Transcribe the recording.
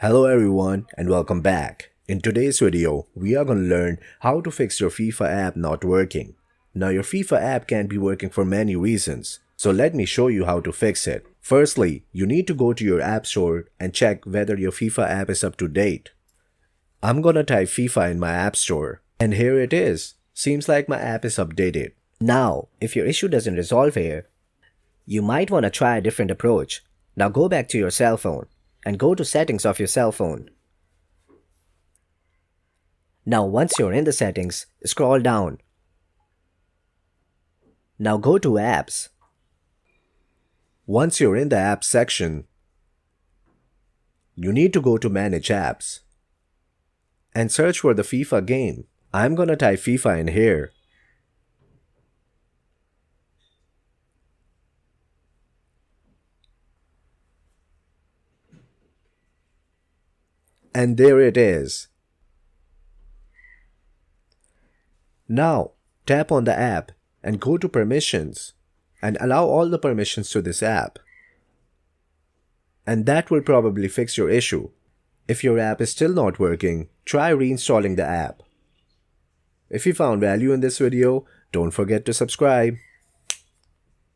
Hello everyone and welcome back. In today's video, we are going to learn how to fix your FIFA app not working. Now your FIFA app can't be working for many reasons, so let me show you how to fix it. Firstly, you need to go to your app store and check whether your FIFA app is up to date. I'm gonna type FIFA in my app store, and here it is. Seems like my app is updated. Now, if your issue doesn't resolve here, you might want to try a different approach. Now go back to your cell phone and go to settings of your cell phone. Now once you're in the settings, scroll down. Now go to apps. Once you're in the apps section, you need to go to manage apps and search for the FIFA game. I'm gonna type FIFA in here. And there it is. Now, tap on the app and go to permissions and allow all the permissions to this app. And that will probably fix your issue. If your app is still not working, try reinstalling the app. If you found value in this video, don't forget to subscribe.